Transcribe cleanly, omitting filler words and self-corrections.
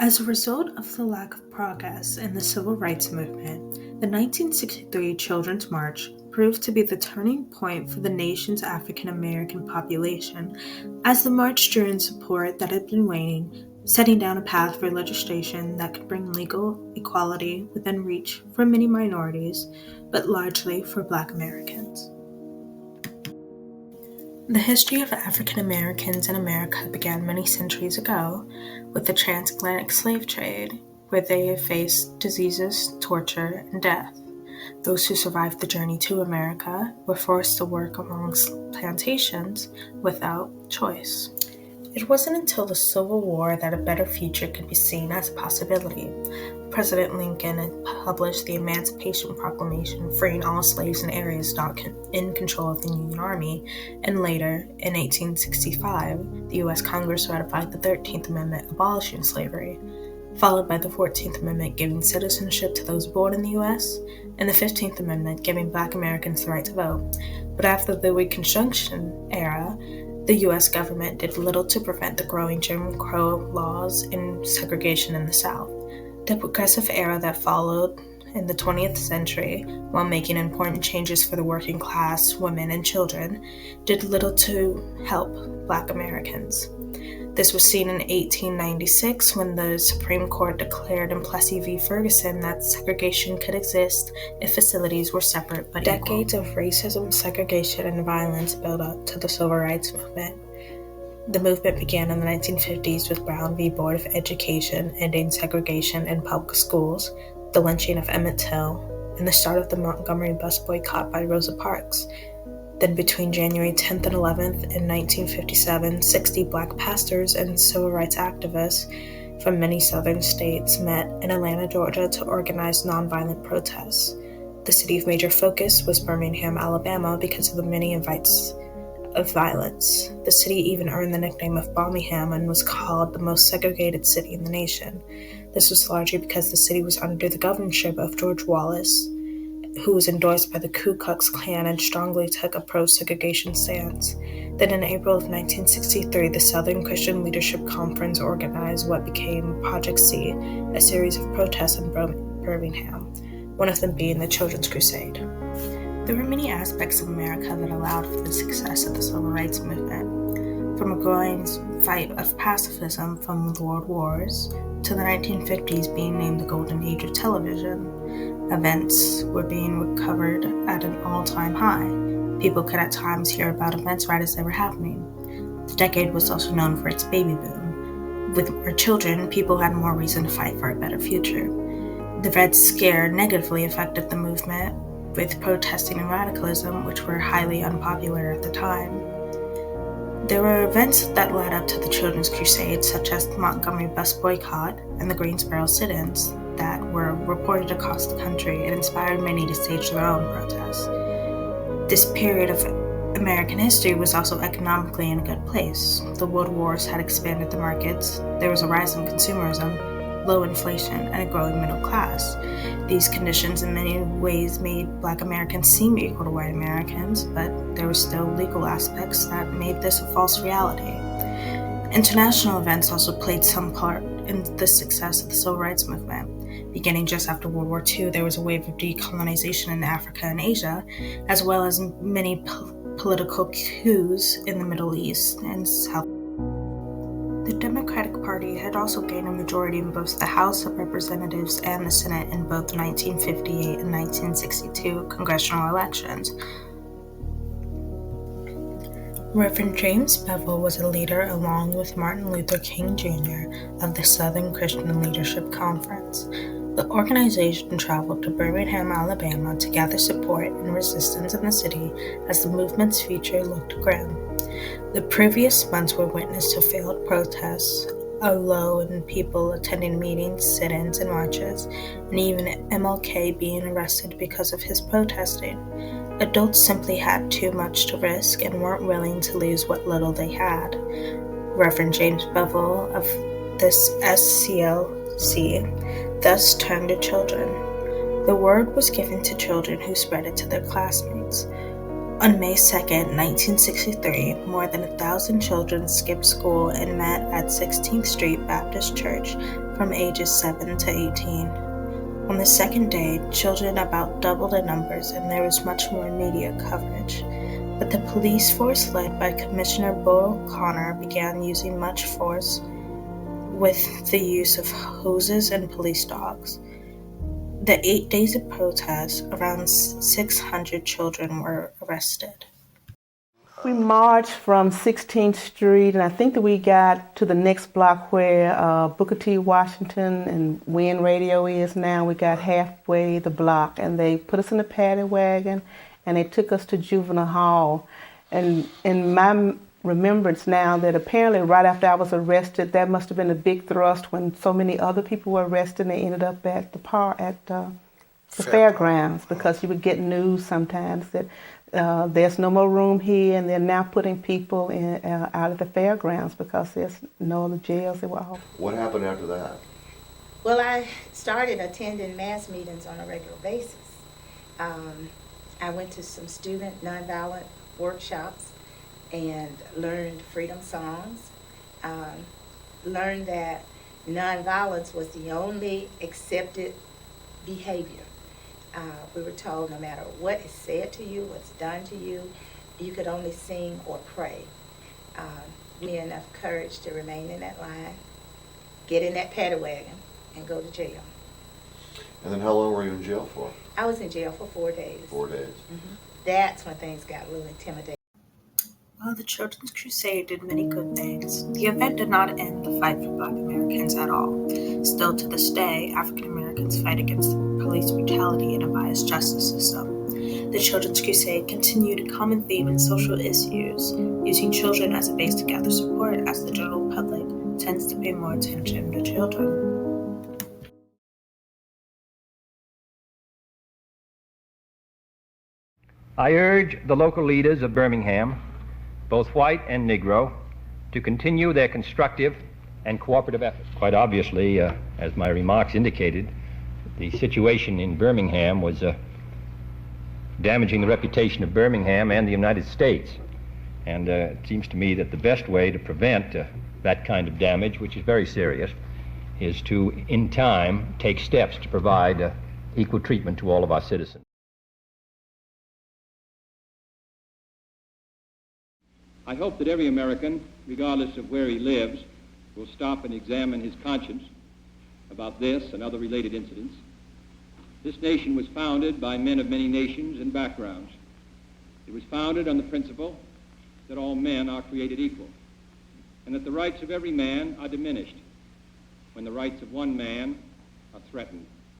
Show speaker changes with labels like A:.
A: As a result of the lack of progress in the civil rights movement, the 1963 Children's March proved to be the turning point for the nation's African American population, as the march drew in support that had been waning, setting down a path for legislation that could bring legal equality within reach for many minorities, but largely for Black Americans. The history of African Americans in America began many centuries ago with the transatlantic slave trade, where they faced diseases, torture, and death. Those who survived the journey to America were forced to work amongst plantations without choice. It wasn't until the Civil War that a better future could be seen as a possibility. President Lincoln had published the Emancipation Proclamation, freeing all slaves in areas not in control of the Union Army, and later, in 1865, the U.S. Congress ratified the 13th Amendment abolishing slavery, followed by the 14th Amendment giving citizenship to those born in the U.S., and the 15th Amendment giving Black Americans the right to vote. But after the Reconstruction era, the U.S. government did little to prevent the growing Jim Crow laws and segregation in the South. The progressive era that followed in the 20th century, while making important changes for the working class, women, and children, did little to help Black Americans. This was seen in 1896 when the Supreme Court declared in Plessy v. Ferguson that segregation could exist if facilities were separate but decades of racism, segregation, and violence built up to the Civil Rights Movement. The movement began in the 1950s with Brown v. Board of Education ending segregation in public schools, the lynching of Emmett Till, and the start of the Montgomery bus boycott by Rosa Parks. Then between January 10th and 11th in 1957, 60 Black pastors and civil rights activists from many southern states met in Atlanta, Georgia to organize nonviolent protests. The city's major focus was Birmingham, Alabama because of the many invites of violence. The city even earned the nickname of Birmingham and was called the most segregated city in the nation. This was largely because the city was under the governorship of George Wallace, who was endorsed by the Ku Klux Klan and strongly took a pro-segregation stance. Then in April of 1963, the Southern Christian Leadership Conference organized what became Project C, a series of protests in Birmingham, one of them being the Children's Crusade. There were many aspects of America that allowed for the success of the Civil Rights Movement, from a growing fight of pacifism from the World Wars to the 1950s being named the Golden Age of television. Events were being recovered at an all-time high. People could at times hear about events right as they were happening. The decade was also known for its baby boom. With more children, people had more reason to fight for a better future. The Red Scare negatively affected the movement, with protesting and radicalism, which were highly unpopular at the time. There were events that led up to the Children's Crusade, such as the Montgomery bus boycott and the Greensboro sit-ins, that were reported across the country and inspired many to stage their own protests. This period of American history was also economically in a good place. The world wars had expanded the markets, there was a rise in consumerism, low inflation, and a growing middle class. These conditions in many ways made Black Americans seem equal to white Americans, but there were still legal aspects that made this a false reality. International events also played some part in the success of the Civil Rights Movement. Beginning just after World War II, there was a wave of decolonization in Africa and Asia, as well as many political coups in the Middle East and South. The Democratic Party had also gained a majority in both the House of Representatives and the Senate in both the 1958 and 1962 congressional elections. Reverend James Bevel was a leader along with Martin Luther King Jr. of the Southern Christian Leadership Conference. The organization traveled to Birmingham, Alabama to gather support and resistance in the city as the movement's future looked grim. The previous months were witness to failed protests, a low in people attending meetings, sit-ins, and marches, and even MLK being arrested because of his protesting. Adults simply had too much to risk and weren't willing to lose what little they had. Reverend James Bevel of this SCLC thus turned to children. The word was given to children who spread it to their classmates. On May 2nd, 1963, more than 1,000 children skipped school and met at 16th Street Baptist Church from ages 7 to 18. On the second day, children about doubled in numbers and there was much more media coverage. But the police force led by Commissioner Bull Connor began using much force with the use of hoses and police dogs. The 8 days of protest, around 600 children were arrested.
B: We marched from 16th Street, and I think that we got to the next block where Booker T. Washington and Wynn Radio is now. We got halfway the block, and they put us in a paddy wagon, and they took us to Juvenile Hall. And in my remembrance now, that apparently right after I was arrested, that must have been a big thrust when so many other people were arrested, and they ended up at the fairgrounds, because you would get news sometimes that there's no more room here, and they're now putting people out of the fairgrounds because there's no other jails. They were all.
C: What happened after that?
D: Well, I started attending mass meetings on a regular basis. I went to some student nonviolent workshops and learned freedom songs, learned that nonviolence was the only accepted behavior. We were told no matter what is said to you, what's done to you, you could only sing or pray. We had enough courage to remain in that line, get in that paddy wagon, and go to jail.
C: And then how long were you in jail for?
D: I was in jail for 4 days.
C: 4 days.
D: Mm-hmm. That's when things got a little intimidating.
A: While the Children's Crusade did many good things, the event did not end the fight for Black Americans at all. Still to this day, African Americans fight against police brutality and a biased justice system. The Children's Crusade continued a common theme in social issues, using children as a base to gather support as the general public tends to pay more attention to children.
E: I urge the local leaders of Birmingham, both white and Negro, to continue their constructive and cooperative efforts. Quite obviously, as my remarks indicated, the situation in Birmingham was damaging the reputation of Birmingham and the United States. And it seems to me that the best way to prevent that kind of damage, which is very serious, is to, in time, take steps to provide equal treatment to all of our citizens.
F: I hope that every American, regardless of where he lives, will stop and examine his conscience about this and other related incidents. This nation was founded by men of many nations and backgrounds. It was founded on the principle that all men are created equal, and that the rights of every man are diminished when the rights of one man are threatened.